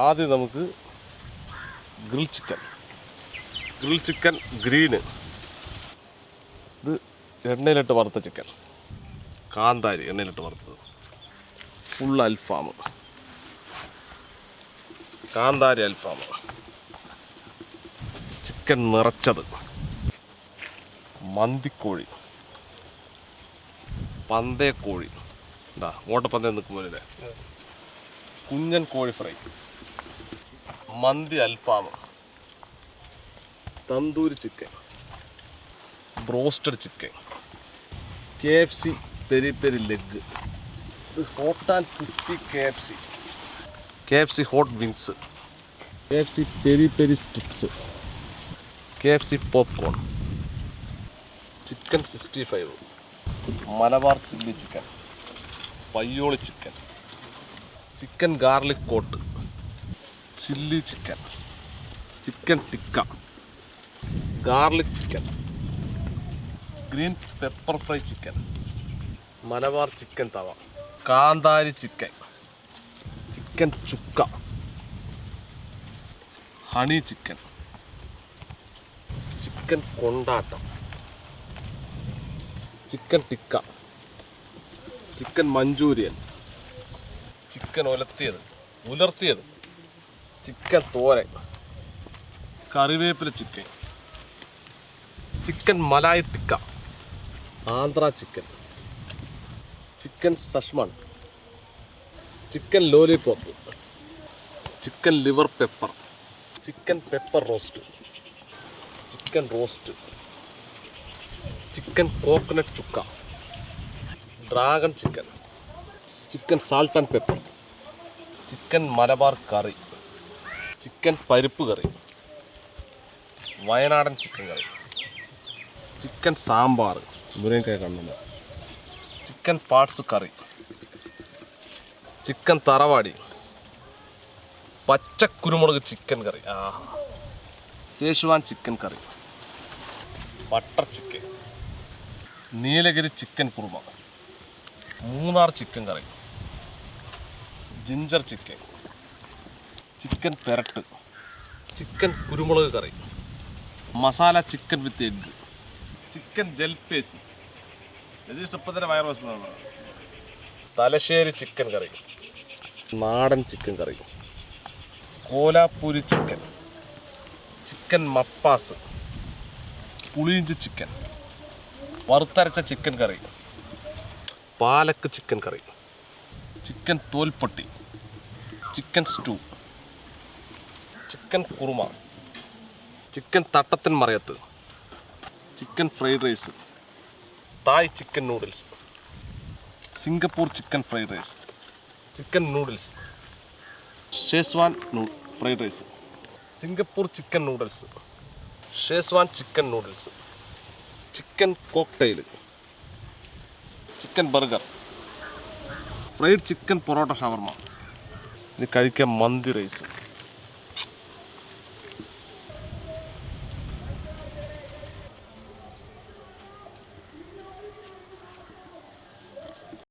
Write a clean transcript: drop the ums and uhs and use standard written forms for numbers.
ആദ്യം നമുക്ക് grill chicken green, ഇത് എണ്ണയിലിട്ട് വറുത്ത ചിക്കൻ, കാന്താരി എണ്ണയിലിട്ട് വറുത്തത്, ഫുൾ അൽഫാം, കാന്താരി അൽഫാം, ചിക്കൻ നിറച്ചത്, മന്തിക്കോഴി, പന്തയക്കോഴി, എന്താ ഓട്ടപ്പന്തയം നിൽക്കുമ്പോഴേ, കുഞ്ഞൻ കോഴി ഫ്രൈ, മന്തി അൽഫാം, tandoori chicken, broasted chicken, KFC peri peri leg, ഇത് hot and crispy KFC hot wings, KFC peri peri strips, KFC popcorn, chicken 65, Malabar chilli chicken, Payyoli chicken, chicken garlic coat, chilli chicken, chicken tikka, garlic chicken, green pepper fry chicken, Malabar chicken tawa, കാന്താരി chicken, chicken chukka, honey chicken, chicken കൊണ്ടാട്ടം, chicken tikka, chicken Manchurian, chicken ഉലർത്തിയത്, chicken തോരൻ, കറിവേപ്പില chicken, chicken malai tikka, Andhra chicken, chicken Szechuan, chicken lollipop, chicken liver pepper, chicken pepper roast, chicken coconut chukka, dragon chicken, chicken salt and pepper, chicken Malabar curry, chicken പരിപ്പ് curry, വയനാടൻ chicken curry, chicken sambar, മുരിങ്ങക്കായ കണ്ണുന്ന, chicken parts curry, chicken തറവാടി, പച്ചക്കുരുമുളക് chicken curry, Szechuan chicken curry, butter chicken, Nilgiri chicken kurma, Munnar chicken curry, ginger chicken, chicken പെരട്ട്, chicken കുരുമുളക് curry, masala chicken with egg, chicken jalfrezi, ഇഷ്ടപ്പത്തിൻ്റെ wire വശമാണ്, തലശ്ശേരി ചിക്കൻ കറി, നാടൻ chicken curry, Kolhapuri chicken, chicken മപ്പാസ്, പുളിയിഞ്ചി ചിക്കൻ, വറുത്തരച്ച chicken curry, palak chicken curry, chicken തോൽപ്പട്ടി, chicken stew, chicken kurma, chicken തട്ടത്തിൻ മറയത്ത്, chicken fried rice, Thai chicken noodles, Singapore chicken fried rice, chicken noodles, Szechuan fried rice, Singapore chicken noodles, Szechuan chicken noodles, chicken cocktail, chicken burger, fried chicken parotta ഷവർമ, ഇനി കഴിക്കാൻ മന്തി rice.